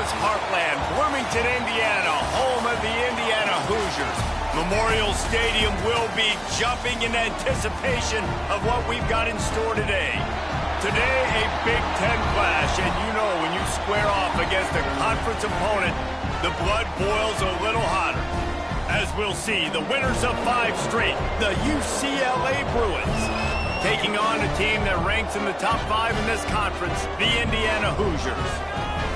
Indianapolis heartland, Bloomington, Indiana, home of the Indiana Hoosiers. Memorial Stadium will be jumping in anticipation of what we've got in store today. Today, a Big Ten clash, and you know when you square off against a conference opponent, the blood boils a little hotter. As we'll see, the winners of 5 straight, the UCLA Bruins, taking on a team that ranks in the top 5 in this conference, the Indiana Hoosiers.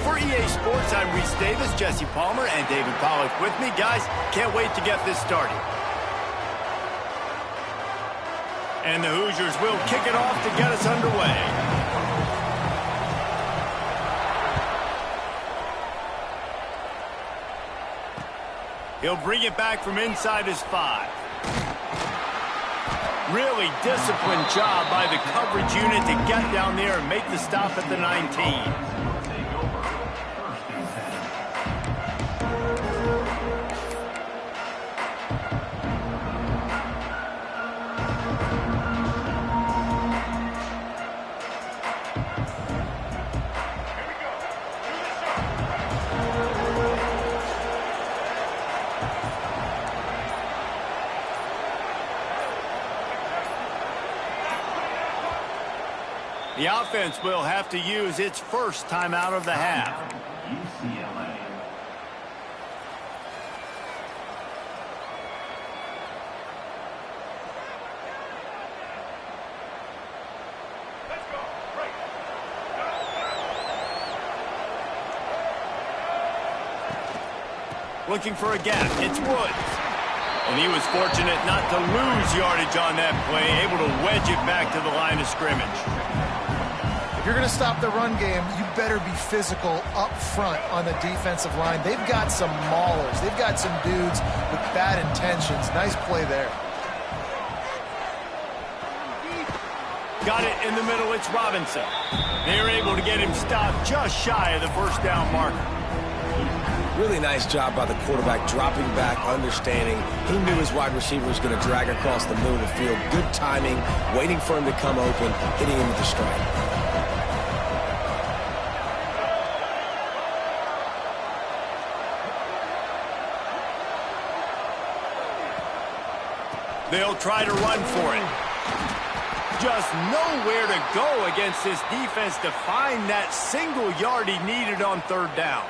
For EA Sports, I'm Reese Davis, Jesse Palmer, and David Pollack with me. Guys, can't wait to get this started. And the Hoosiers will kick it off to get us underway. He'll bring it back from inside his 5. Really disciplined job by the coverage unit to get down there and make the stop at the 19. The offense will have to use its first timeout of the half. UCLA. Looking for a gap. It's Woods. And he was fortunate not to lose yardage on that play, able to wedge it back to the line of scrimmage. If you're going to stop the run game, you better be physical up front on the defensive line. They've got some maulers. They've got some dudes with bad intentions. Nice play there. Got it in the middle. It's Robinson. They're able to get him stopped just shy of the first down marker. Really nice job by the quarterback, dropping back, understanding. He knew his wide receiver was going to drag across the middle of the field. Good timing, waiting for him to come open, hitting him with the strike. They'll try to run for it. Just nowhere to go against this defense to find that single yard he needed on 3rd down.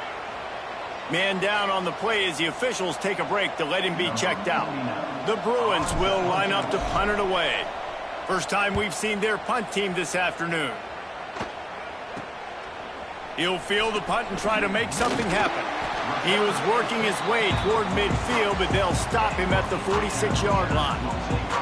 Man down on the play as the officials take a break to let him be checked out. The Bruins will line up to punt it away. First time we've seen their punt team this afternoon. He'll field the punt and try to make something happen. He was working his way toward midfield, but they'll stop him at the 46-yard line.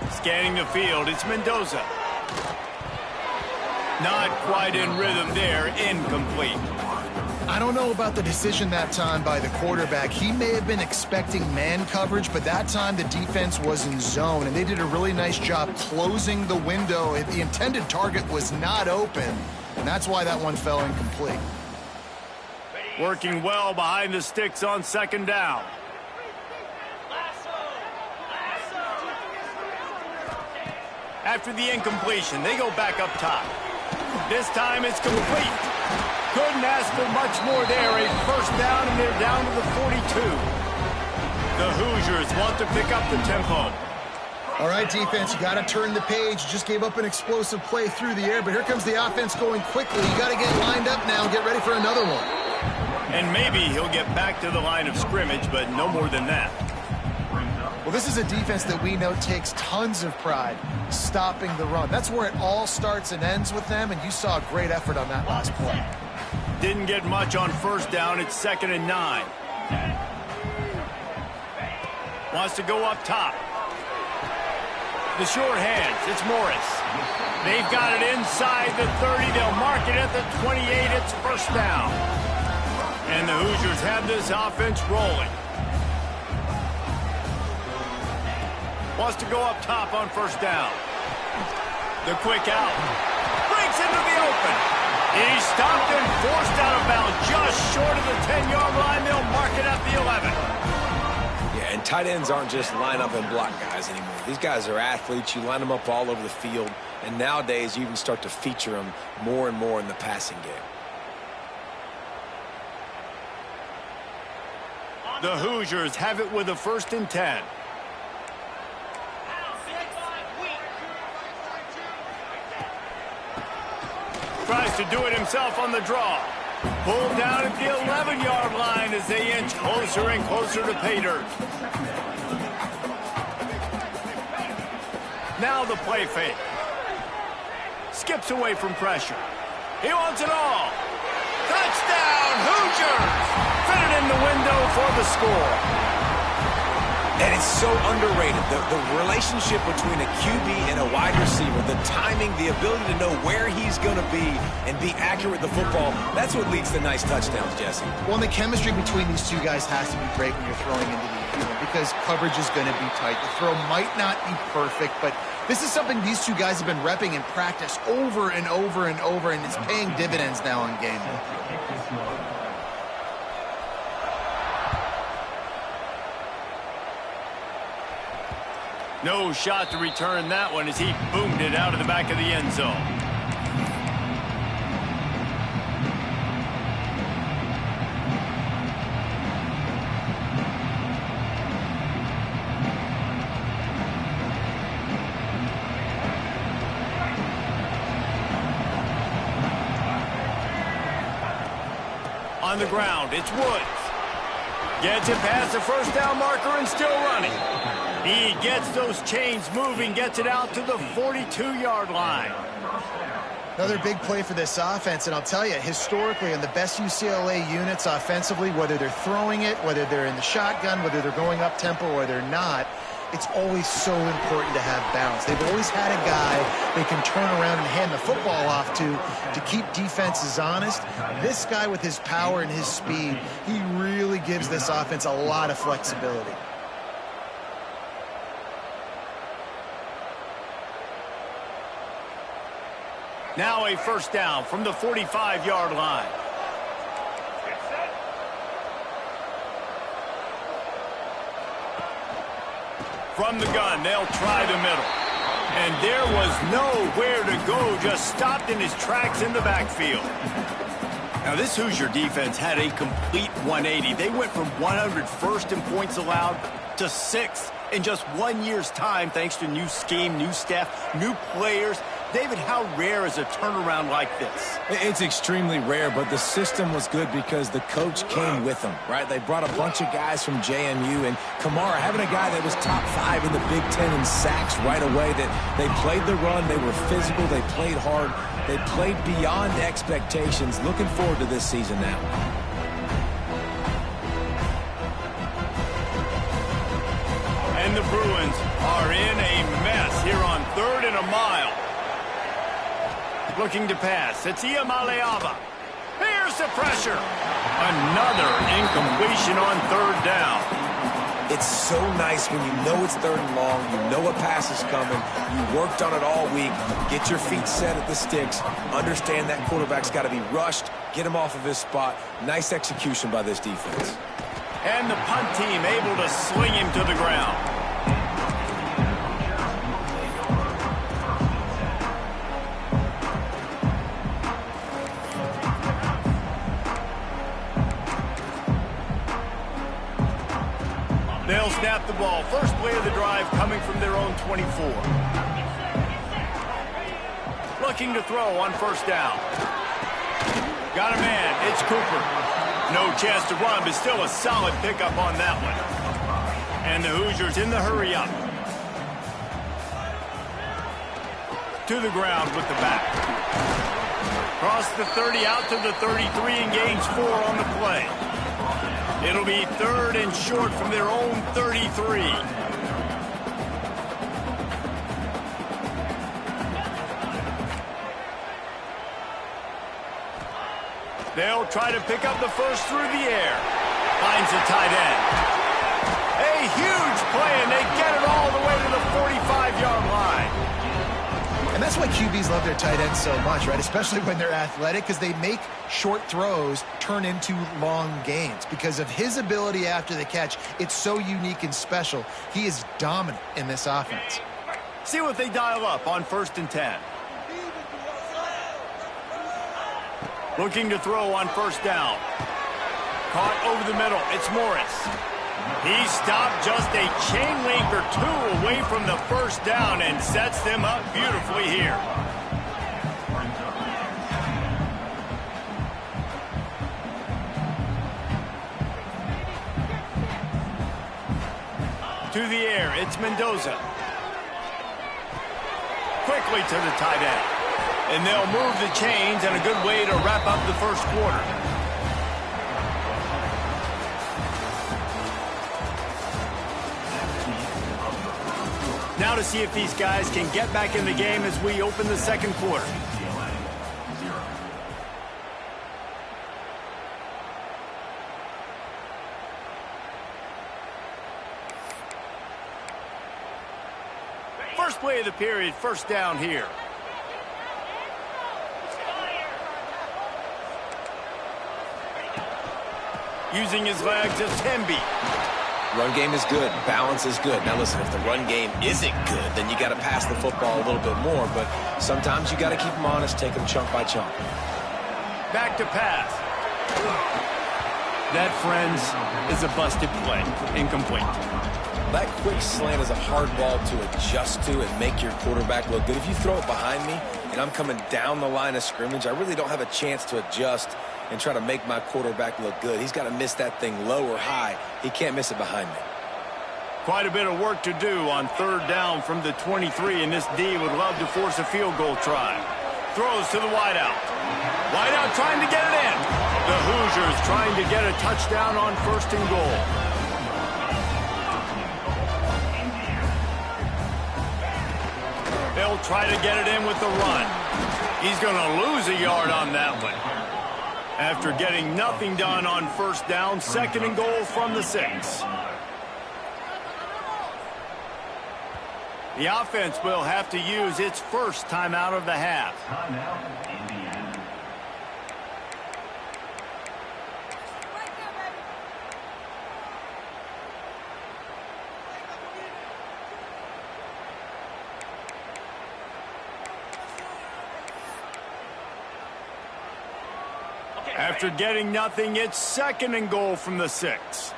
Scanning the field, it's Mendoza. Not quite in rhythm there, incomplete. I don't know about the decision that time by the quarterback. He may have been expecting man coverage, but that time the defense was in zone, and they did a really nice job closing the window. The intended target was not open, and that's why that one fell incomplete. Working well behind the sticks on 2nd down. After the incompletion, they go back up top. This time it's complete. Couldn't ask for much more there. A 1st down, and they're down to the 42. The Hoosiers want to pick up the tempo. All right, defense, you got to turn the page. You just gave up an explosive play through the air, but here comes the offense going quickly. You got to get lined up now and get ready for another one. And maybe he'll get back to the line of scrimmage, but no more than that. Well, this is a defense that we know takes tons of pride stopping the run. That's where it all starts and ends with them, and you saw a great effort on that last play. Didn't get much on 1st down. It's 2nd and 9. Wants to go up top. The short hands. It's Morris. They've got it inside the 30. They'll mark it at the 28. It's 1st down. And the Hoosiers have this offense rolling. Wants to go up top on first down. The quick out. Breaks into the open. He's stopped and forced out of bounds just short of the 10-yard line. They'll mark it at the 11. Yeah, and tight ends aren't just line up and block guys anymore. These guys are athletes. You line them up all over the field. And nowadays, you even start to feature them more and more in the passing game. The Hoosiers have it with a 1st and 10. Tries to do it himself on the draw. Pulled down at the 11-yard line as they inch closer and closer to pay dirt. Now the play fake. Skips away from pressure. He wants it all. Touchdown, Hoosiers! Fitted in the window for the score. And it's so underrated, the relationship between a QB and a wide receiver, the timing, the ability to know where he's going to be and be accurate with the football, that's what leads to nice touchdowns, Jesse. Well, and the chemistry between these two guys has to be great when you're throwing into the field because coverage is going to be tight. The throw might not be perfect, but this is something these two guys have been repping in practice over and over and over, and it's paying dividends now in game. No shot to return that one as he boomed it out of the back of the end zone. On the ground, it's Woods. Gets it past the first down marker and still running. He gets those chains moving, gets it out to the 42-yard line. Another big play for this offense, and I'll tell you, historically, in the best UCLA units offensively, whether they're throwing it, whether they're in the shotgun, whether they're going up-tempo or they're not, it's always so important to have balance. They've always had a guy they can turn around and hand the football off to keep defenses honest. This guy with his power and his speed, he really gives this offense a lot of flexibility. Now a first down from the 45-yard line. From the gun, they'll try the middle. And there was nowhere to go, just stopped in his tracks in the backfield. Now, this Hoosier defense had a complete 180. They went from 101st in points allowed to 6th in just 1 year's time, thanks to new scheme, new staff, new players. David, how rare is a turnaround like this? It's extremely rare, but the system was good because the coach came with them, right? They brought a bunch of guys from JMU, and Kamara, having a guy that was top 5 in the Big Ten in sacks right away, that they played the run, they were physical, they played hard, they played beyond expectations. Looking forward to this season now. And the Bruins are in a mess here on 3rd and a mile. Looking to pass. It's Iamaleava. Here's the pressure. Another incompletion on 3rd down. It's so nice when you know it's 3rd and long, you know a pass is coming, you worked on it all week, get your feet set at the sticks, understand that quarterback's got to be rushed, get him off of his spot. Nice execution by this defense. And the punt team able to sling him to the ground. They'll snap the ball. First play of the drive coming from their own 24. Looking to throw on first down. Got a man. It's Cooper. No chance to run, but still a solid pickup on that one. And the Hoosiers in the hurry up. To the ground with the back. Cross the 30 out to the 33 and gains 4 on the play. It'll be 3rd and short from their own 33. They'll try to pick up the first through the air. Finds the tight end. A huge play, and they get it all the way to the 45-yard line. And that's why QBs love their tight ends so much, right? Especially when they're athletic, because they make short throws turn into long gains. Because of his ability after the catch, it's so unique and special. He is dominant in this offense. See what they dial up on 1st and 10. Looking to throw on 1st down. Caught over the middle. It's Morris. He stopped just a chain link or two away from the 1st down and sets them up beautifully here. To the air, it's Mendoza. Quickly to the tight end. And they'll move the chains, and a good way to wrap up the first quarter. Now to see if these guys can get back in the game as we open the second quarter. First play of the period, 1st down here. Using his legs, it's Temby. Run game is good. Balance is good. Now, listen, if the run game isn't good, then you got to pass the football a little bit more. But sometimes you got to keep them honest, take them chunk by chunk. Back to pass. That, friends, is a busted play. Incomplete. That quick slant is a hard ball to adjust to and make your quarterback look good. If you throw it behind me and I'm coming down the line of scrimmage, I really don't have a chance to adjust and try to make my quarterback look good. He's got to miss that thing low or high. He can't miss it behind me. Quite a bit of work to do on 3rd down from the 23, and this D would love to force a field goal try. Throws to the wideout. Wideout trying to get it in. The Hoosiers trying to get a touchdown on 1st and goal. They'll try to get it in with the run. He's going to lose a yard on that one. After getting nothing done on 1st down, 2nd and goal from the 6. The offense will have to use its first timeout of the half. After getting nothing, it's 2nd and goal from the 6.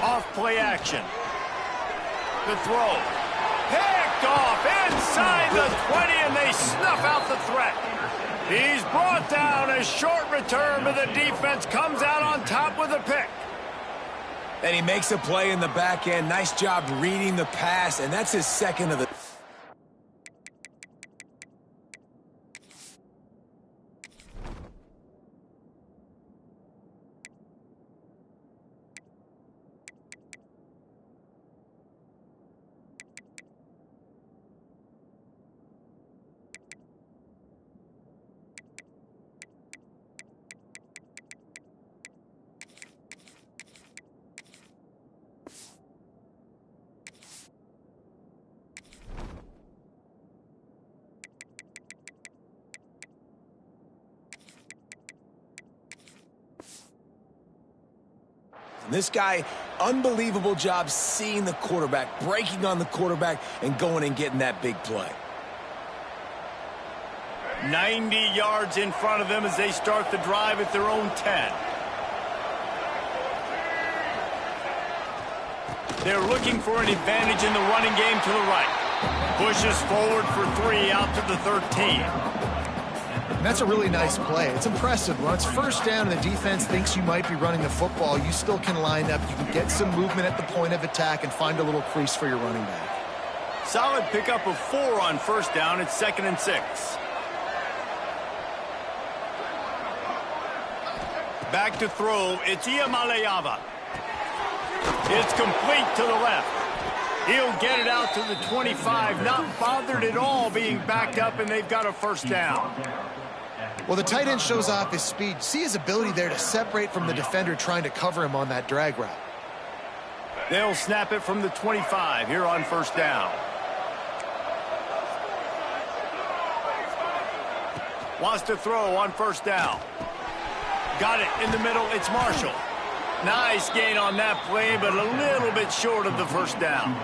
Off play action. The throw. Picked off inside the 20, and they snuff out the threat. He's brought down. A short return, but the defense comes out on top with a pick. And he makes a play in the back end. Nice job reading the pass, and that's his 2nd of the... This guy, unbelievable job seeing the quarterback, breaking on the quarterback, and going and getting that big play. 90 yards in front of them as they start the drive at their own 10. They're looking for an advantage in the running game to the right. Pushes forward for 3 out to the 13. And that's a really nice play. It's impressive. When it's 1st down and the defense thinks you might be running the football, you still can line up. You can get some movement at the point of attack and find a little crease for your running back. Solid pickup of 4 on 1st down. It's 2nd and 6. Back to throw. It's Iamaleava. It's complete to the left. He'll get it out to the 25. Not bothered at all being backed up, and they've got a 1st down. Well, the tight end shows off his speed. See his ability there to separate from the defender trying to cover him on that drag route. They'll snap it from the 25 here on first down. Wants to throw on first down. Got it in the middle. It's Marshall. Nice gain on that play, but a little bit short of the first down.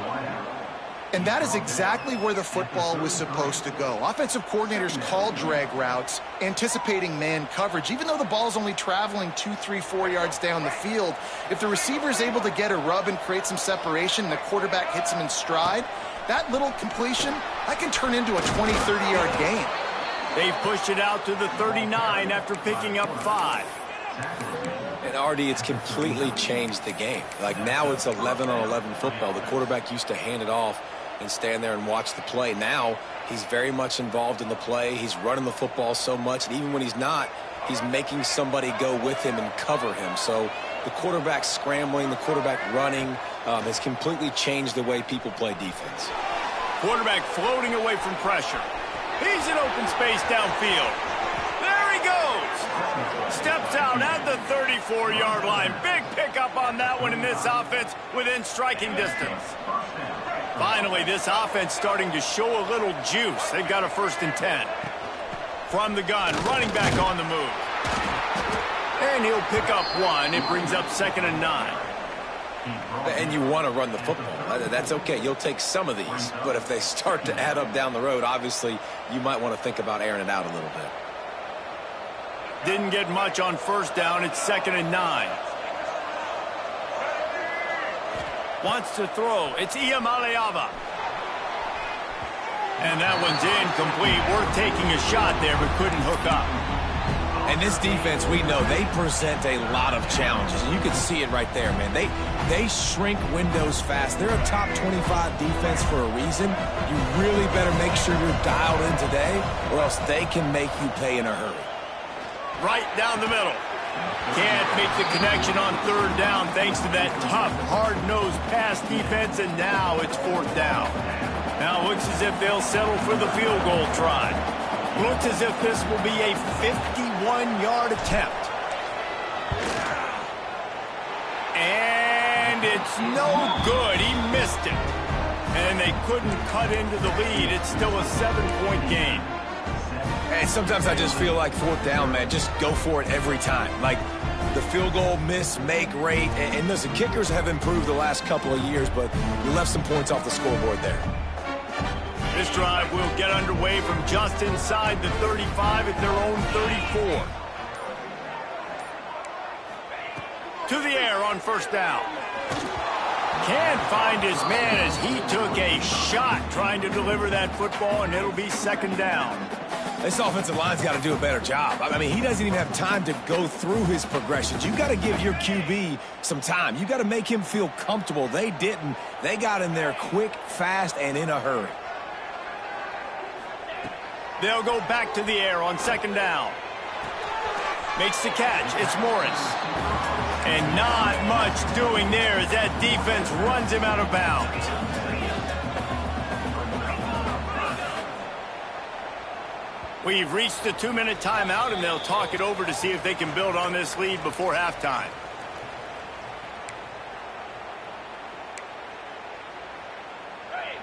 And that is exactly where the football was supposed to go. Offensive coordinators call drag routes, anticipating man coverage. Even though the ball's only traveling 2, 3, 4 yards down the field, if the receiver is able to get a rub and create some separation and the quarterback hits him in stride, that little completion, that can turn into a 20, 30-yard gain. They've pushed it out to the 39 after picking up 5. And Artie, it's completely changed the game. Like now it's 11-on-11 football. The quarterback used to hand it off and stand there and watch the play. Now he's very much involved in the play. He's running the football so much, and even when he's not, he's making somebody go with him and cover him. So the quarterback scrambling, the quarterback running has completely changed the way people play defense. Quarterback floating away from pressure. He's in open space downfield. There he goes. Steps out at the 34-yard line. Big pickup on that one in this offense within striking distance. Finally, this offense starting to show a little juice. They've got a 1st and 10. From the gun, running back on the move. And he'll pick up 1. It brings up 2nd and 9. And you want to run the football. That's okay. You'll take some of these. But if they start to add up down the road, obviously, you might want to think about airing it out a little bit. Didn't get much on 1st down. It's 2nd and 9. Wants to throw. It's Iamaleava. And that one's incomplete. Worth taking a shot there, but couldn't hook up. And this defense, we know, they present a lot of challenges. And you can see it right there, man. They shrink windows fast. They're a top 25 defense for a reason. You really better make sure you're dialed in today, or else they can make you pay in a hurry. Right down the middle. Can't make the connection on 3rd down thanks to that tough, hard-nosed pass defense, and now it's 4th down. Now it looks as if they'll settle for the field goal try. Looks as if this will be a 51-yard attempt. And it's no good. He missed it. And they couldn't cut into the lead. It's still a 7-point game. And sometimes I just feel like 4th down, man, just go for it every time. Like the field goal miss, make rate. And listen, kickers have improved the last couple of years, but we left some points off the scoreboard there. This drive will get underway from just inside the 35 at their own 34. To the air on 1st down. Can't find his man as he took a shot trying to deliver that football, and it'll be 2nd down. This offensive line's got to do a better job. I mean, he doesn't even have time to go through his progressions. You got to give your QB some time. You got to make him feel comfortable. They didn't. They got in there quick, fast, and in a hurry. They'll go back to the air on 2nd down. Makes the catch. It's Morris. And not much doing there as that defense runs him out of bounds. We've reached the 2-minute timeout, and they'll talk it over to see if they can build on this lead before halftime.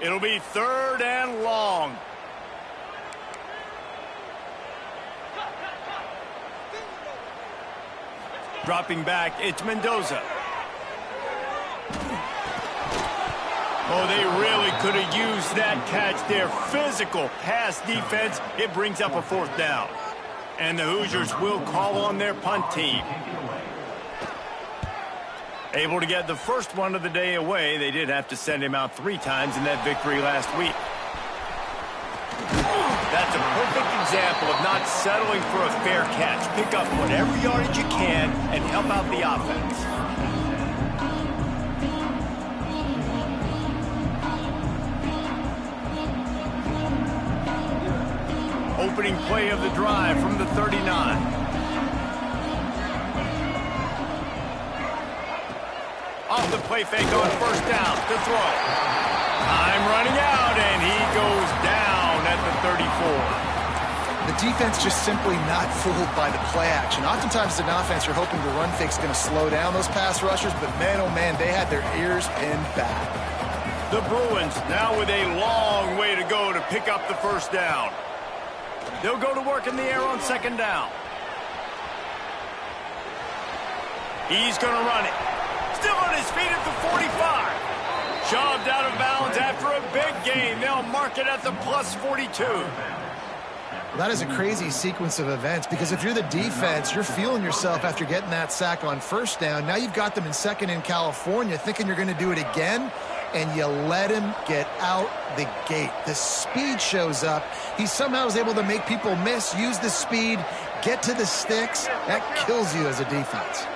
It'll be 3rd and long. Dropping back, it's Mendoza. Oh, they really could have used that catch there. Physical pass defense. It brings up a 4th down. And the Hoosiers will call on their punt team. Able to get the first one of the day away. They did have to send him out 3 times in that victory last week. That's a perfect example of not settling for a fair catch. Pick up whatever yardage you can and help out the offense. Opening play of the drive from the 39. Off the play fake on 1st down to throw. Time running out, and he goes down at the 34. The defense just simply not fooled by the play action. Oftentimes as an offense, you're hoping the run fake's going to slow down those pass rushers, but man, oh man, they had their ears pinned back. The Bruins now with a long way to go to pick up the first down. They'll go to work in the air on second down. He's going to run it. Still on his feet at the 45. Shoved out of bounds after a big gain. They'll mark it at the plus 42. That is a crazy sequence of events because if you're the defense, you're feeling yourself after getting that sack on first down. Now you've got them in second in California thinking you're going to do it again, and you let him get out the gate. The speed shows up. He somehow is able to make people miss, use the speed, get to the sticks. That kills you as a defense.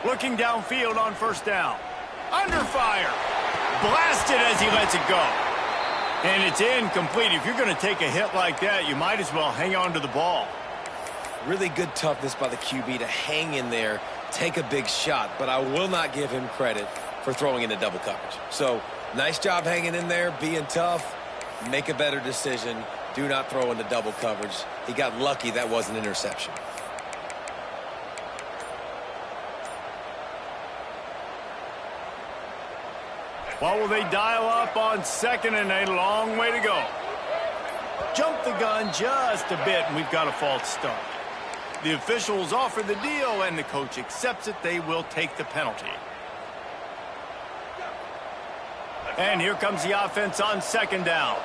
Looking downfield on first down. Under fire. Blasted as he lets it go. And it's incomplete. If you're going to take a hit like that, you might as well hang on to the ball. Really good toughness by the QB to hang in there, take a big shot, but I will not give him credit for throwing into double coverage. So, nice job hanging in there, being tough, make a better decision, do not throw into double coverage. He got lucky that was an interception. What will they dial up on second and a long way to go? Jump the gun just a bit, and we've got a false start. The officials offer the deal, and the coach accepts it. They will take the penalty. And here comes the offense on second down.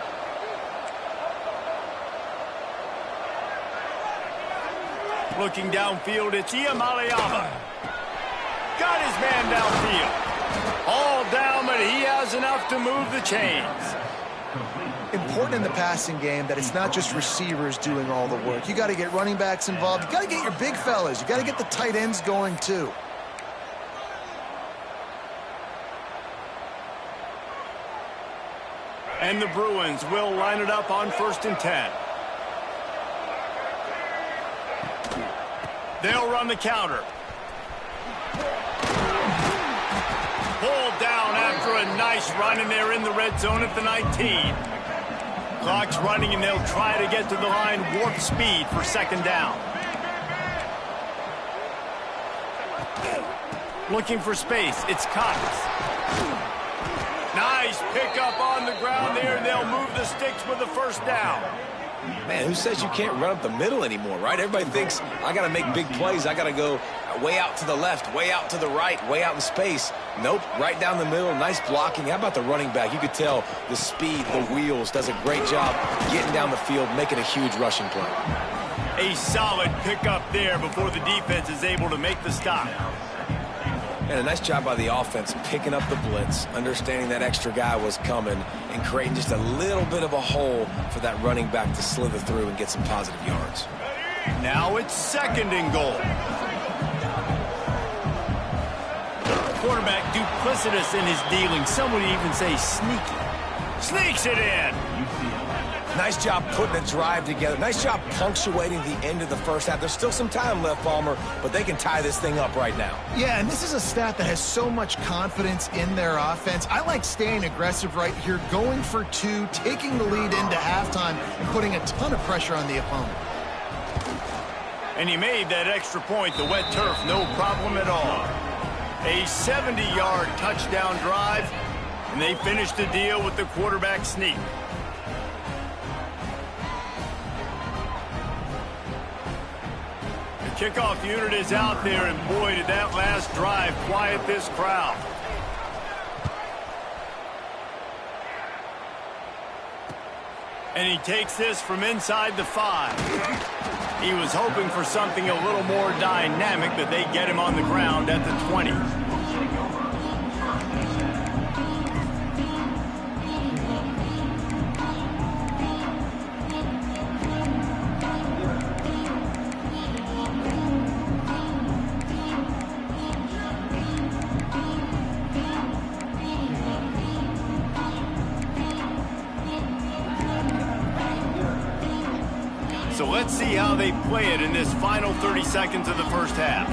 Looking downfield, it's Iamaleava. Got his man downfield. All down, but he has enough to move the chains. Important in the passing game that it's not just receivers doing all the work. You got to get running backs involved. You got to get your big fellas. You got to get the tight ends going too. And the Bruins will line it up on 1st and 10. They'll run the counter. Pulled down after a nice run, and they're in the red zone at the 19. Clock's running, and they'll try to get to the line warp speed for second down. Looking for space. It's Cox. Nice pickup on the ground there, and they'll move the sticks with the first down. Man, who says you can't run up the middle anymore, right? Everybody thinks, I got to make big plays. I got to go way out to the left, way out to the right, way out in space. Nope, right down the middle. Nice blocking. How about the running back? You could tell the speed, the wheels, does a great job getting down the field, making a huge rushing play. A solid pickup there before the defense is able to make the stop. And a nice job by the offense picking up the blitz, understanding that extra guy was coming, and creating just a little bit of a hole for that running back to slither through and get some positive yards. Now it's second and goal. Quarterback duplicitous in his dealing. Some would even say sneaky. Sneaks it in. Nice job putting a drive together. Nice job punctuating the end of the first half. There's still some time left, Palmer, but they can tie this thing up right now. Yeah, and this is a staff that has so much confidence in their offense. I like staying aggressive right here, going for two, taking the lead into halftime, and putting a ton of pressure on the opponent. And he made that extra point, the wet turf, no problem at all. A 70-yard touchdown drive, and they finished the deal with the quarterback sneak. Kickoff unit is out there, and boy, did that last drive quiet this crowd. And he takes this from inside the 5. He was hoping for something a little more dynamic, but they get him on the ground at the 20. So let's see how they play it in this final 30 seconds of the first half.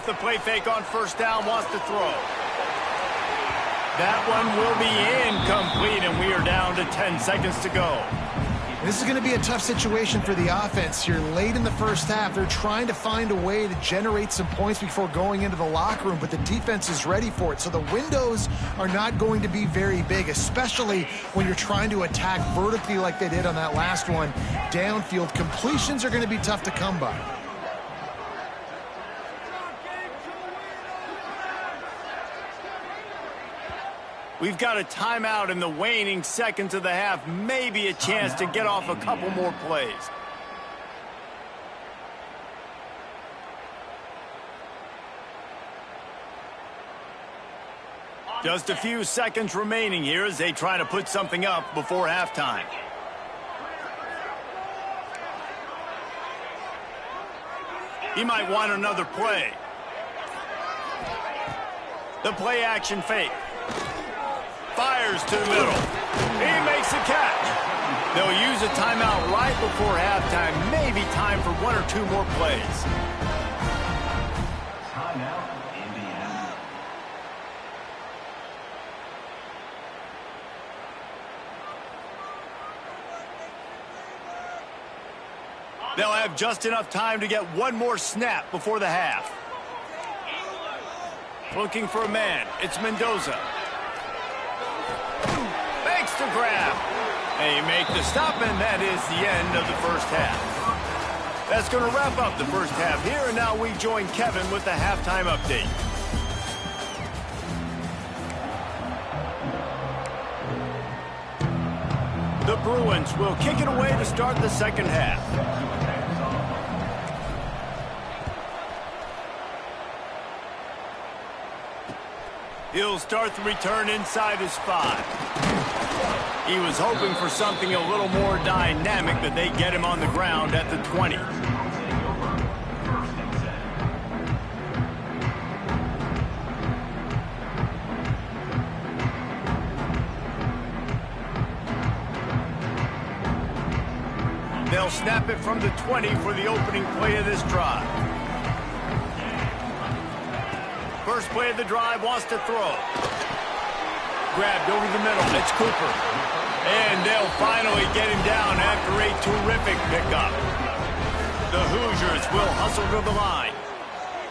off the play fake on first down, wants to throw. That one will be incomplete, and we are down to 10 seconds to go. This is going to be a tough situation for the offense here. Late in the first half, they're trying to find a way to generate some points before going into the locker room, but the defense is ready for it. So the windows are not going to be very big, especially when you're trying to attack vertically like they did on that last one. Downfield completions are going to be tough to come by. We've got a timeout in the waning seconds of the half. Maybe a chance to get off a couple more plays. Just a few seconds remaining here as they try to put something up before halftime. He might want another play. The play action fake. Fires to the middle. He makes the catch. They'll use a timeout right before halftime. Maybe time for one or two more plays. Timeout, Indiana. They'll have just enough time to get one more snap before the half. Looking for a man. It's Mendoza. Makes the grab. They make the stop, and that is the end of the first half. That's going to wrap up the first half here, and now we join Kevin with the halftime update. The Bruins will kick it away to start the second half. He'll start the return inside his 5. He was hoping for something a little more dynamic, but they get him on the ground at the 20. They'll snap it from the 20 for the opening play of this drive. First play of the drive, wants to throw. Grabbed over the middle. It's Cooper. And they'll finally get him down after a terrific pickup. The Hoosiers will hustle to the line.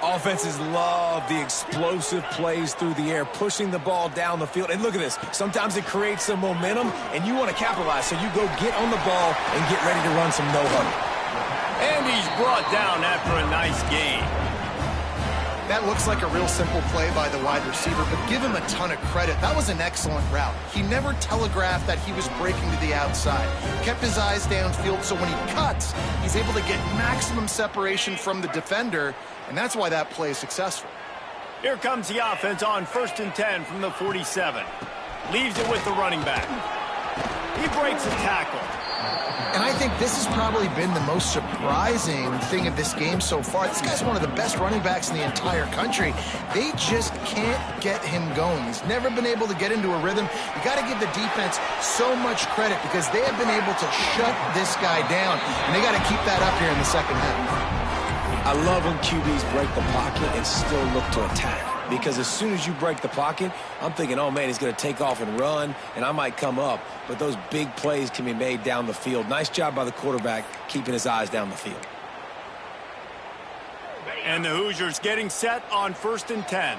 Offenses love the explosive plays through the air, pushing the ball down the field. And look at this. Sometimes it creates some momentum, and you want to capitalize. So you go get on the ball and get ready to run some no-huddle. And he's brought down after a nice gain. That looks like a real simple play by the wide receiver, but give him a ton of credit. That was an excellent route. He never telegraphed that he was breaking to the outside. Kept his eyes downfield, so when he cuts, he's able to get maximum separation from the defender, and that's why that play is successful. Here comes the offense on 1st and 10 from the 47. Leaves it with the running back. He breaks a tackle. And I think this has probably been the most surprising thing of this game so far. This guy's one of the best running backs in the entire country. They just can't get him going. He's never been able to get into a rhythm. You got to give the defense so much credit because they have been able to shut this guy down, and they got to keep that up here in the second half. I love when QBs break the pocket and still look to attack. Because as soon as you break the pocket, I'm thinking, oh, man, he's going to take off and run, and I might come up. But those big plays can be made down the field. Nice job by the quarterback keeping his eyes down the field. And the Hoosiers getting set on 1st and 10.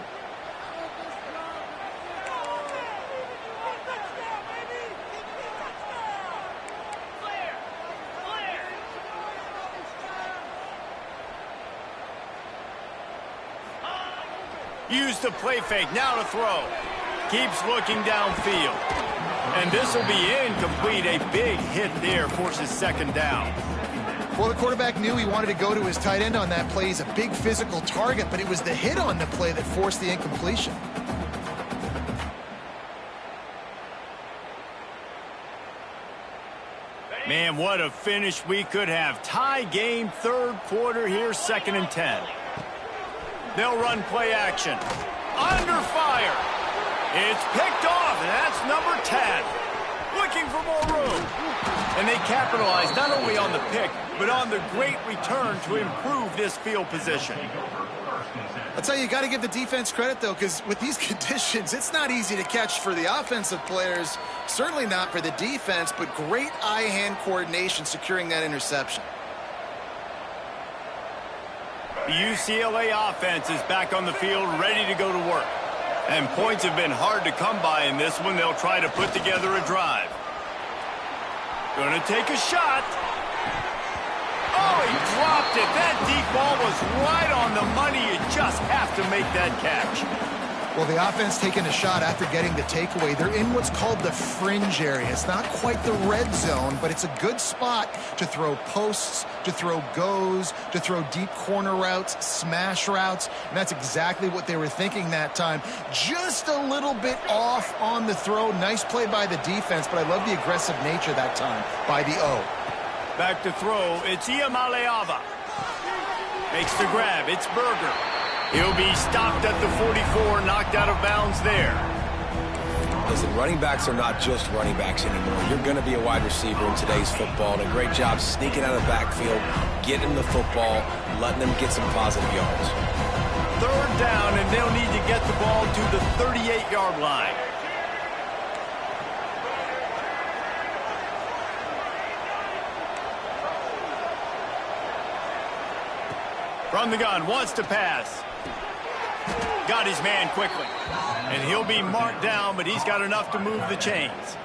Use the play fake, now to throw. Keeps looking downfield. And this will be incomplete. A big hit there forces second down. Well, the quarterback knew he wanted to go to his tight end on that play. He's a big physical target, but it was the hit on the play that forced the incompletion. Man, what a finish we could have. Tie game, 3rd quarter here, 2nd and 10. They'll run play action. Under fire. It's picked off, and that's number 10. Looking for more room. And they capitalize not only on the pick, but on the great return to improve this field position. I'll tell you, you got to give the defense credit, though, because with these conditions, it's not easy to catch for the offensive players, certainly not for the defense, but great eye-hand coordination securing that interception. The UCLA offense is back on the field, ready to go to work. And points have been hard to come by in this one. They'll try to put together a drive. Going to take a shot. Oh, he dropped it. That deep ball was right on the money. You just have to make that catch. Well, the offense taking a shot after getting the takeaway. They're in what's called the fringe area. It's not quite the red zone, but it's a good spot to throw posts, to throw goes, to throw deep corner routes, smash routes, and that's exactly what they were thinking that time. Just a little bit off on the throw. Nice play by the defense, but I love the aggressive nature that time by the O. Back to throw. It's Iamaleava. Makes the grab. It's Berger. He'll be stopped at the 44, knocked out of bounds there. Listen, running backs are not just running backs anymore. You're going to be a wide receiver in today's football, and a great job sneaking out of the backfield, getting the football, letting them get some positive yards. Third down, and they'll need to get the ball to the 38-yard line. From the gun, wants to pass. Got his man quickly. And he'll be marked down, but he's got enough to move the chains.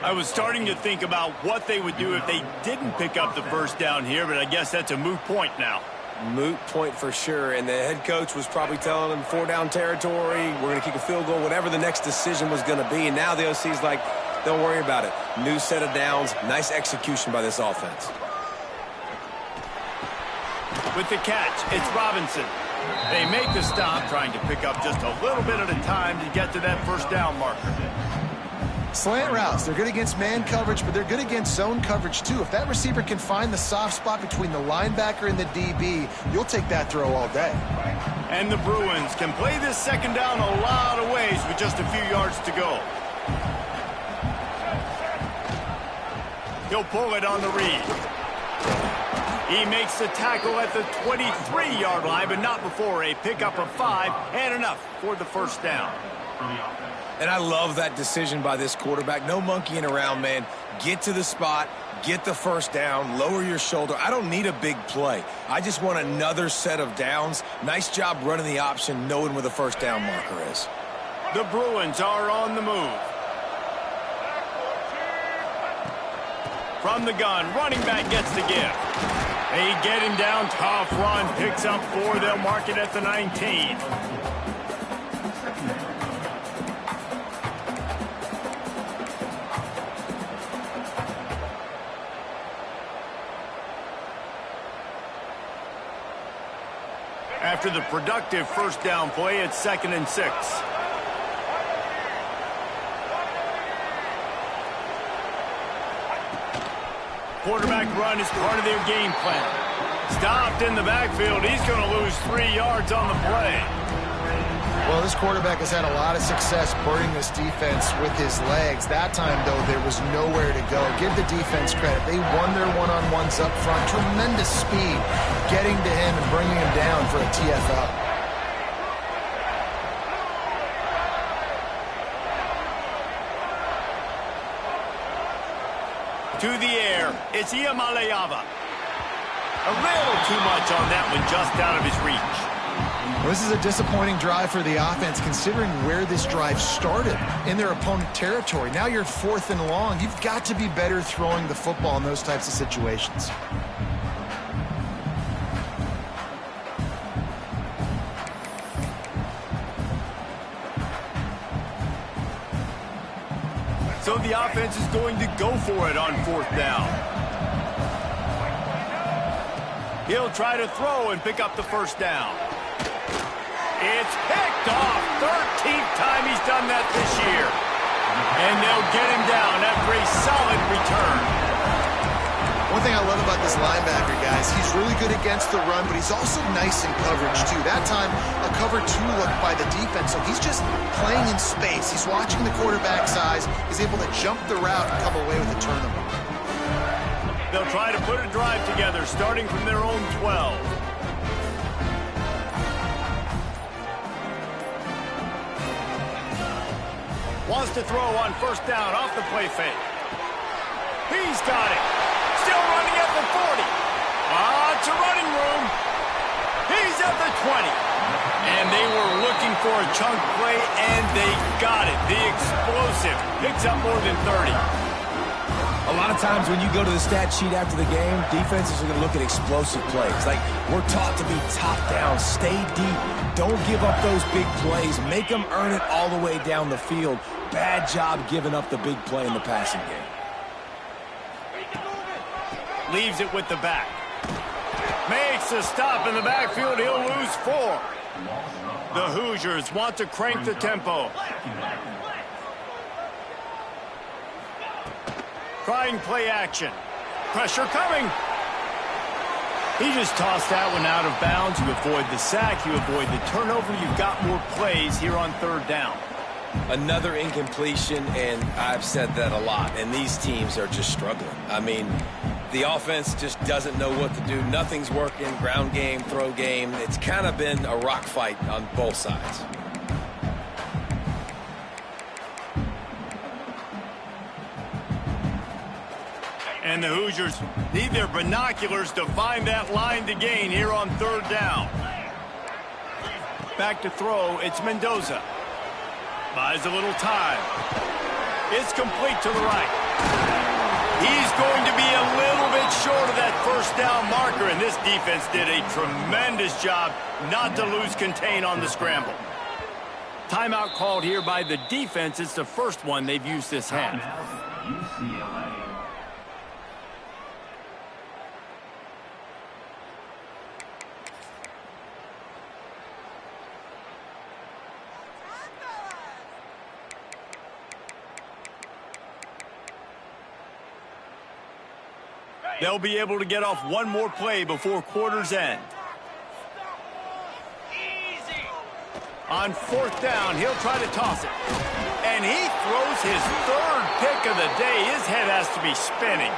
I was starting to think about what they would do if they didn't pick up the first down here, but I guess that's a moot point now. Moot point for sure, and the head coach was probably telling them 4-down territory, we're going to kick a field goal, whatever the next decision was going to be, and now the OC's like, don't worry about it. New set of downs, nice execution by this offense. With the catch, it's Robinson. They make the stop, trying to pick up just a little bit at a time to get to that first down marker. Slant routes, they're good against man coverage, but they're good against zone coverage too. If that receiver can find the soft spot between the linebacker and the DB, you'll take that throw all day. And the Bruins can play this second down a lot of ways with just a few yards to go. He'll pull it on the read. He makes the tackle at the 23-yard line, but not before a pickup of 5 and enough for the first down. And I love that decision by this quarterback. No monkeying around, man. Get to the spot, get the first down, lower your shoulder. I don't need a big play. I just want another set of downs. Nice job running the option, knowing where the first down marker is. The Bruins are on the move. From the gun, running back gets the give. They get him down, tough run, picks up 4, they'll mark it at the 19. After the productive first down play, it's 2nd and 6. Quarterback run is part of their game plan. Stopped in the backfield. He's going to lose 3 yards on the play. Well, this quarterback has had a lot of success burning this defense with his legs. That time, though, there was nowhere to go. Give the defense credit. They won their one-on-ones up front. Tremendous speed getting to him and bringing him down for a TFL. To the air, it's Iamaleava. A little too much on that one, just out of his reach. Well, this is a disappointing drive for the offense, considering where this drive started, in their opponent territory. Now you're 4th and long. You've got to be better throwing the football in those types of situations. So the offense is going to go for it on 4th down. He'll try to throw and pick up the first down. It's picked off. 13th time he's done that this year. And they'll get him down after a solid return. One thing I love about this linebacker, guys, he's really good against the run, but he's also nice in coverage, too. That time, a cover 2 look by the defense, so he's just playing in space. He's watching the quarterback's eyes. He's able to jump the route and come away with a turnover. They'll try to put a drive together, starting from their own 12. Wants to throw on first down off the play fake. He's got it. Still running at the 40. It's a running room. He's at the 20. And they were looking for a chunk play, and they got it. The explosive picks up more than 30. A lot of times when you go to the stat sheet after the game, defenses are going to look at explosive plays. Like, we're taught to be top down, stay deep, don't give up those big plays, make them earn it all the way down the field. Bad job giving up the big play in the passing game. Leaves it with the back. Makes a stop in the backfield. He'll lose 4. The Hoosiers want to crank the tempo. Trying play action. Pressure coming. He just tossed that one out of bounds. You avoid the sack. You avoid the turnover. You've got more plays here on third down. Another incompletion, and I've said that a lot, and these teams are just struggling. I mean, the offense just doesn't know what to do. Nothing's working. Ground game, throw game. It's kind of been a rock fight on both sides. And the Hoosiers need their binoculars to find that line to gain here on third down. Back to throw, it's Mendoza. Buys a little time. It's complete to the right. He's going to be a little bit short of that first down marker, and this defense did a tremendous job not to lose contain on the scramble. Timeout called here by the defense. It's the first one they've used this half. UCLA. They'll be able to get off one more play before quarter's end. On fourth down, he'll try to toss it. And he throws his third pick of the day. His head has to be spinning.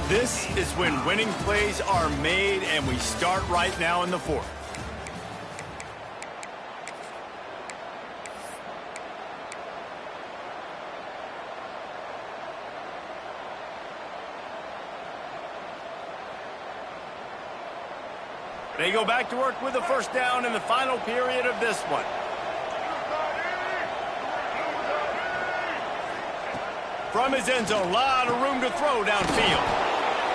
This is when winning plays are made, and we start right now in the fourth. They go back to work with the first down in the final period of this one. From his end zone, a lot of room to throw downfield.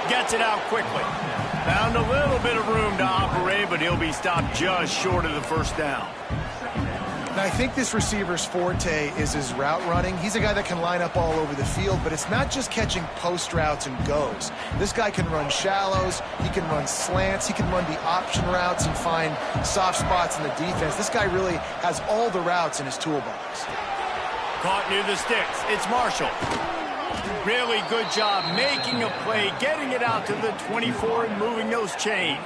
Gets it out quickly. Found a little bit of room to operate, but he'll be stopped just short of the first down. Now, I think this receiver's forte is his route running. He's a guy that can line up all over the field, but it's not just catching post routes and goes. This guy can run shallows, he can run slants, he can run the option routes and find soft spots in the defense. This guy really has all the routes in his toolbox. Caught near the sticks. It's Marshall. Really good job making a play, getting it out to the 24 and moving those chains.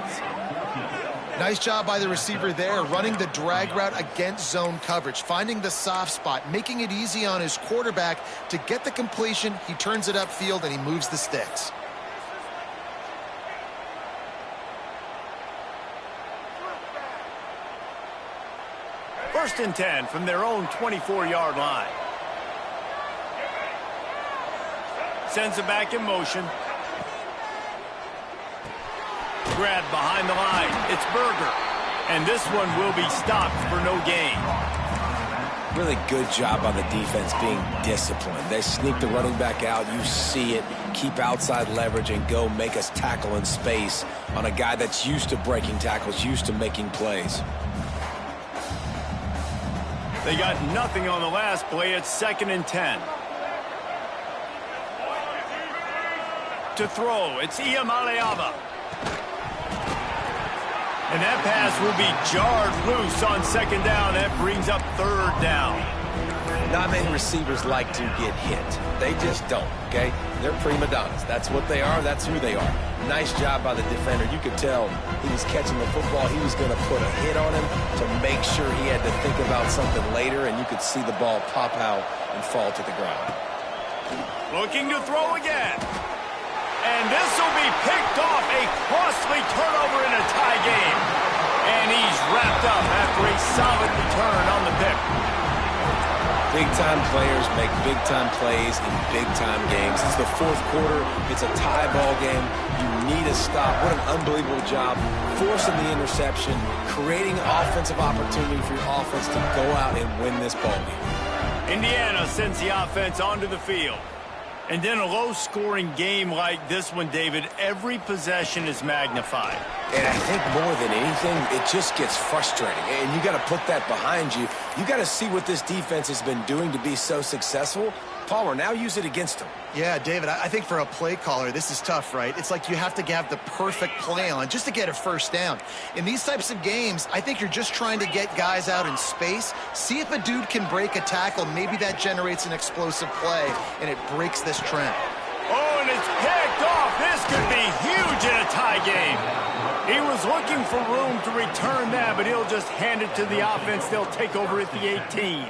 Nice job by the receiver there, running the drag route against zone coverage, finding the soft spot, making it easy on his quarterback to get the completion. He turns it upfield and he moves the sticks. First and 10 from their own 24-yard line. Sends it back in motion. Grabbed behind the line. It's Berger. And this one will be stopped for no gain. Really good job on the defense being disciplined. They sneak the running back out. You see it. Keep outside leverage and go make us tackle in space on a guy that's used to breaking tackles, used to making plays. They got nothing on the last play. It's 2nd and 10. To throw, it's Iamaleava. And that pass will be jarred loose on 2nd down. That brings up 3rd down. Not many receivers like to get hit. They just don't, okay? They're prima donnas. That's what they are. That's who they are. Nice job by the defender. You could tell he was catching the football. He was going to put a hit on him to make sure he had to think about something later, and you could see the ball pop out and fall to the ground. Looking to throw again. And this will be picked off. A costly turnover in a tie game. And he's wrapped up after a solid return on the pick. Big-time players make big-time plays in big-time games. It's the fourth quarter. It's a tie ball game. You need a stop. What an unbelievable job. Forcing the interception, creating offensive opportunity for your offense to go out and win this ball game. Indiana sends the offense onto the field. And then a low-scoring game like this one, David, every possession is magnified. And I think more than anything, it just gets frustrating. And you got to put that behind you. You got to see what this defense has been doing to be so successful. Palmer, now use it against them. Yeah, David, I think for a play caller, this is tough, right? It's like you have to have the perfect play on just to get a first down. In these types of games, I think you're just trying to get guys out in space, see if a dude can break a tackle. Maybe that generates an explosive play, and it breaks this trend. Oh, and it's picked off. This could be huge in a tie game. He was looking for room to return that, but he'll just hand it to the offense. They'll take over at the 18.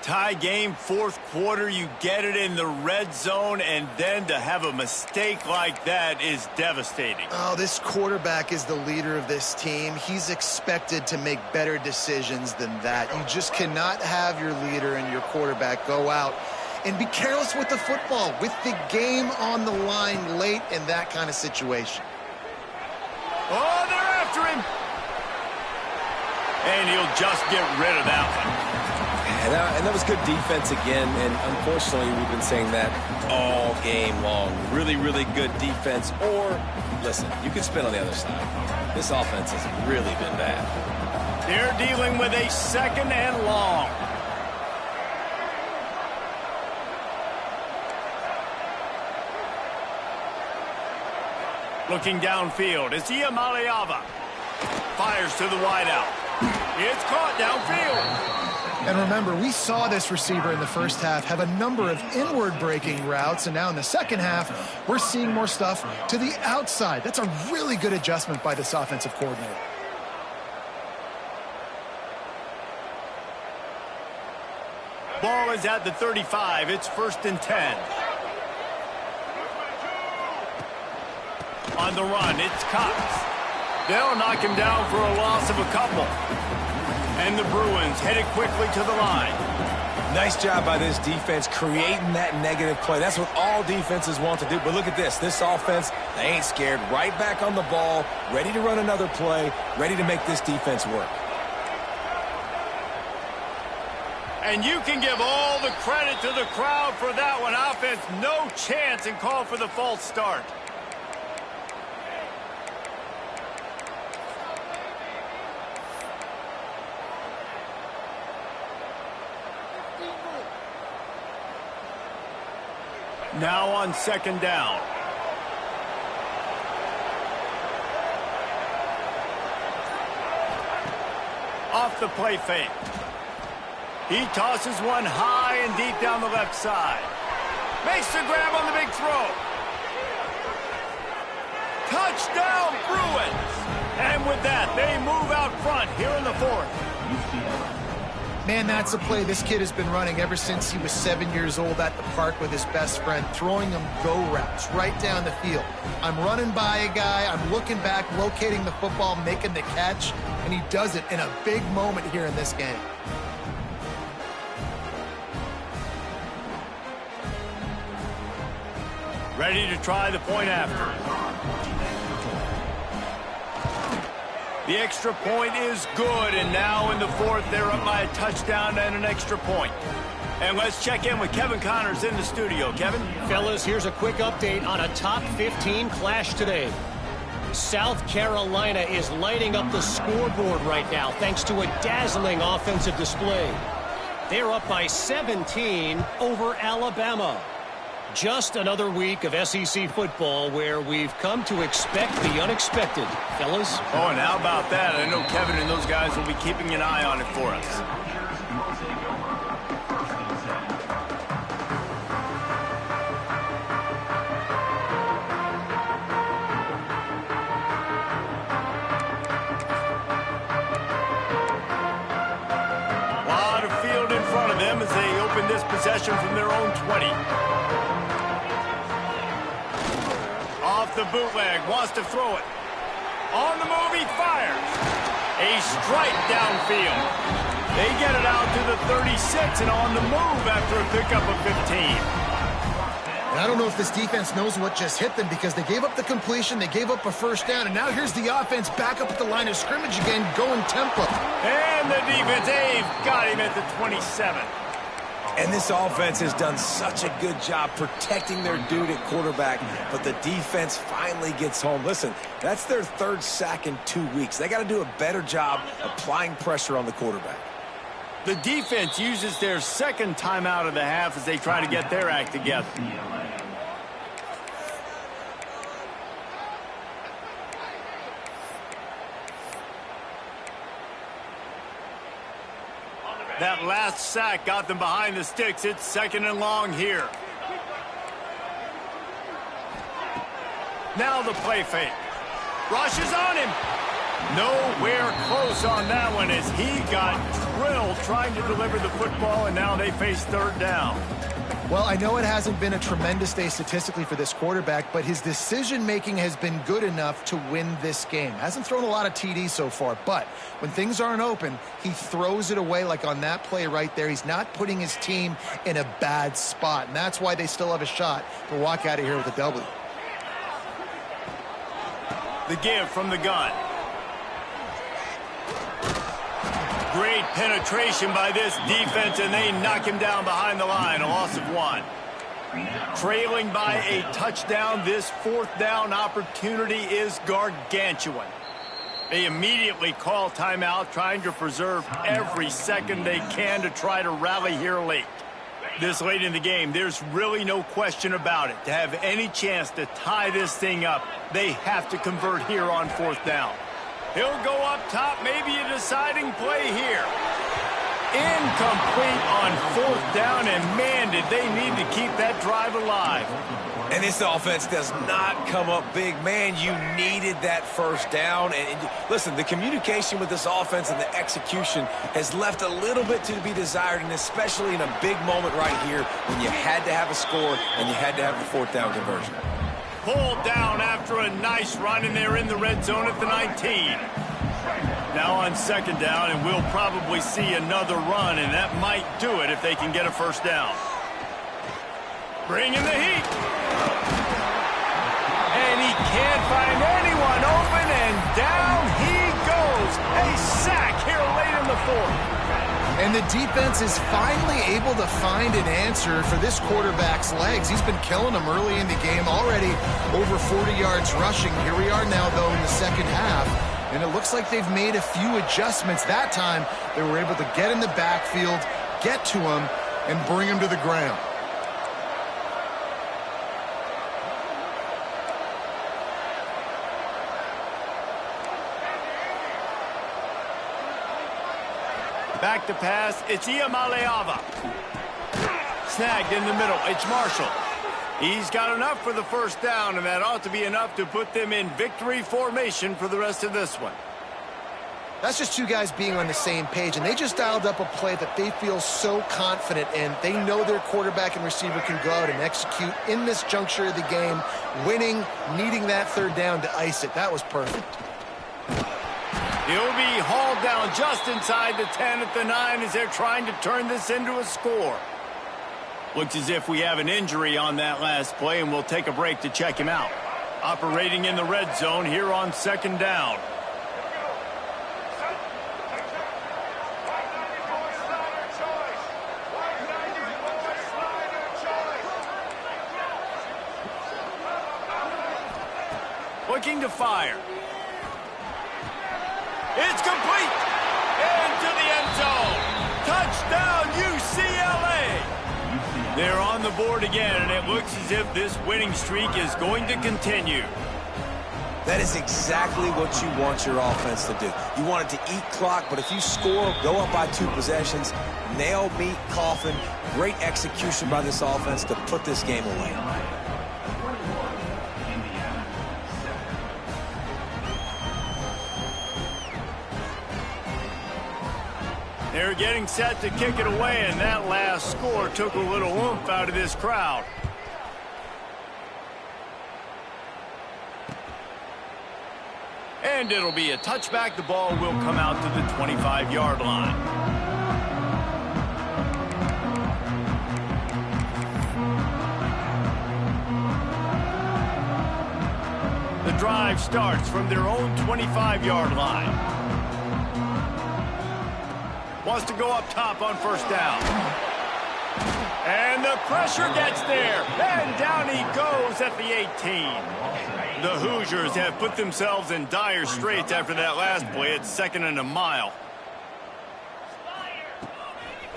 Tie game, fourth quarter, you get it in the red zone, and then to have a mistake like that is devastating. Oh, this quarterback is the leader of this team. He's expected to make better decisions than that. You just cannot have your leader and your quarterback go out and be careless with the football, with the game on the line late in that kind of situation. Oh, they're after him. And he'll just get rid of that one. And that was good defense again, and unfortunately we've been saying that all game long. Really, really good defense, or, listen, you can spin on the other side. This offense has really been bad. They're dealing with a second and long. Looking downfield, it's Iamaleava. Fires to the wideout. It's caught downfield. And remember, we saw this receiver in the first half have a number of inward breaking routes, and now in the second half, we're seeing more stuff to the outside. That's a really good adjustment by this offensive coordinator. Ball is at the 35. It's 1st and 10. On the run, it's Cox. They'll knock him down for a loss of a couple. And the Bruins headed quickly to the line. Nice job by this defense creating that negative play. That's what all defenses want to do. But look at this. This offense, they ain't scared. Right back on the ball, ready to run another play, ready to make this defense work. And you can give all the credit to the crowd for that one. Offense, no chance, and call for the false start. Now on second down. Off the play fake. He tosses one high and deep down the left side. Makes the grab on the big throw. Touchdown, Bruins! And with that, they move out front here in the fourth. Man, that's a play this kid has been running ever since he was 7 years old at the park with his best friend, throwing him go routes right down the field. I'm running by a guy, I'm looking back, locating the football, making the catch, and he does it in a big moment here in this game. Ready to try the point after. The extra point is good, and now in the fourth, they're up by a touchdown and an extra point. And let's check in with Kevin Connors in the studio. Kevin? Fellas, here's a quick update on a top 15 clash today. South Carolina is lighting up the scoreboard right now thanks to a dazzling offensive display. They're up by 17 over Alabama. Just another week of SEC football where we've come to expect the unexpected. Fellas? Oh, and how about that? I know Kevin and those guys will be keeping an eye on it for us. A lot of field in front of them as they open open this possession from their own 20. Off the bootleg, wants to throw it. On the move, he fires. A strike downfield. They get it out to the 36 and on the move after a pickup of 15. And I don't know if this defense knows what just hit them because they gave up the completion, they gave up a first down, and now here's the offense back up at the line of scrimmage again, going tempo. And the defense, they've got him at the 27. And this offense has done such a good job protecting their dude at quarterback, but the defense finally gets home. Listen, that's their third sack in 2 weeks. They got to do a better job applying pressure on the quarterback. The defense uses their second timeout of the half as they try to get their act together. That last sack got them behind the sticks. It's second and long here. Now the play fake. Rushes on him. Nowhere close on that one as he got drilled trying to deliver the football, and now they face third down. Well, I know it hasn't been a tremendous day statistically for this quarterback, but his decision-making has been good enough to win this game. Hasn't thrown a lot of TDs so far, but when things aren't open, he throws it away like on that play right there. He's not putting his team in a bad spot, and that's why they still have a shot to walk out of here with a W. The give from the gun. Great penetration by this defense, and they knock him down behind the line, a loss of 1. Trailing by a touchdown, this fourth down opportunity is gargantuan. They immediately call timeout, trying to preserve every second they can to try to rally here late. This late in the game, there's really no question about it. To have any chance to tie this thing up, they have to convert here on fourth down. He'll go up top, maybe a deciding play here. Incomplete on fourth down, and man, did they need to keep that drive alive. And this offense does not come up big. Man, you needed that first down. And listen, the communication with this offense and the execution has left a little bit to be desired, and especially in a big moment right here when you had to have a score and you had to have the fourth down conversion. Pulled down after a nice run, and they're in the red zone at the 19. Now on second down, and we'll probably see another run, and that might do it if they can get a first down. Bring in the heat. And he can't find anyone open, and down he goes. A sack here late in the fourth. And the defense is finally able to find an answer for this quarterback's legs. He's been killing them early in the game, already over 40 yards rushing. Here we are now, though, in the second half. And it looks like they've made a few adjustments. That time, they were able to get in the backfield, get to him, and bring him to the ground. Back to pass, it's Iamaleava. Snagged in the middle, it's Marshall. He's got enough for the first down, and that ought to be enough to put them in victory formation for the rest of this one. That's just two guys being on the same page, and they just dialed up a play that they feel so confident in. They know their quarterback and receiver can go out and execute in this juncture of the game, winning, needing that third down to ice it. That was perfect. He'll be hauled down just inside the 10 at the 9 as they're trying to turn this into a score. Looks as if we have an injury on that last play, and we'll take a break to check him out. Operating in the red zone here on second down. Looking to fire. It's complete. Into the end zone. Touchdown, UCLA. They're on the board again, and it looks as if this winning streak is going to continue. That is exactly what you want your offense to do. You want it to eat clock, but if you score, go up by 2 possessions, nail, meet, coffin, great execution by this offense to put this game away. They're getting set to kick it away, and that last score took a little oomph out of this crowd. And it'll be a touchback. The ball will come out to the 25-yard line. The drive starts from their own 25-yard line. Wants to go up top on first down. And the pressure gets there. And down he goes at the 18. The Hoosiers have put themselves in dire straits after that last play. It's 2nd and a mile.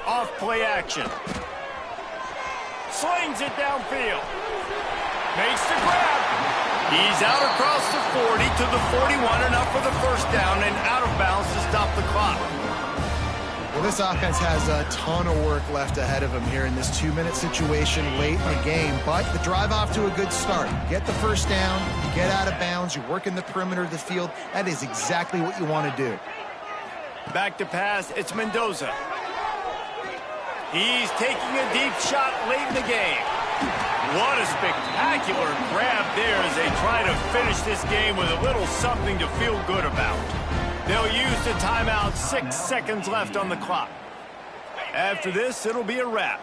Off play action. Slings it downfield. Makes the grab. He's out across the 40 to the 41, and up for the first down and out of bounds to stop the clock. Well, this offense has a ton of work left ahead of them here in this 2-minute situation late in the game, but the drive off to a good start. Get the first down, you get out of bounds, you work in the perimeter of the field. That is exactly what you want to do. Back to pass, it's Mendoza. He's taking a deep shot late in the game. What a spectacular grab there as they try to finish this game with a little something to feel good about. They'll use the timeout, 6 seconds left on the clock. After this, it'll be a wrap.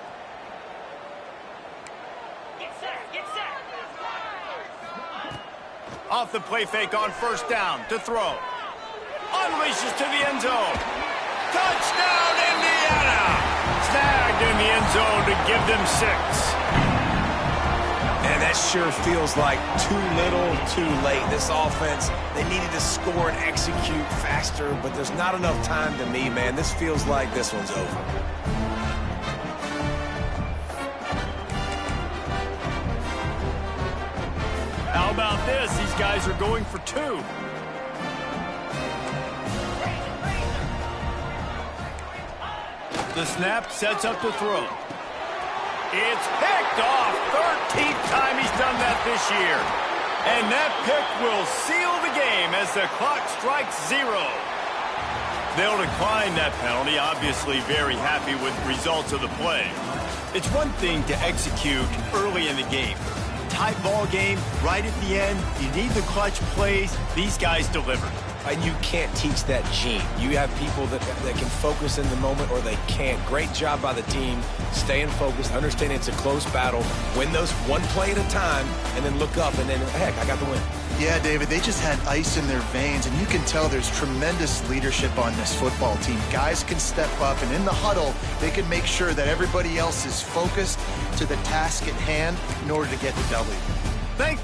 Off the play fake on first down to throw. Unleashes to the end zone. Touchdown, Indiana! Snagged in the end zone to give them 6. And that sure feels like too little, too late. This offense, they needed to score and execute faster, but there's not enough time to me, man. This feels like this one's over. How about this? These guys are going for 2. The snap sets up the throw. It's picked off. 13th time he's done that this year. And that pick will seal the game as the clock strikes 0. They'll decline that penalty, obviously very happy with the results of the play. It's one thing to execute early in the game. Tight ball game, right at the end, you need the clutch plays. These guys delivered. And you can't teach that gene. You have people that can focus in the moment or they can't. Great job by the team, staying focused, understanding it's a close battle, win those one play at a time, and then look up and then, heck, I got the win. Yeah, David, they just had ice in their veins, and you can tell there's tremendous leadership on this football team. Guys can step up, and in the huddle, they can make sure that everybody else is focused to the task at hand in order to get the W. Thanks.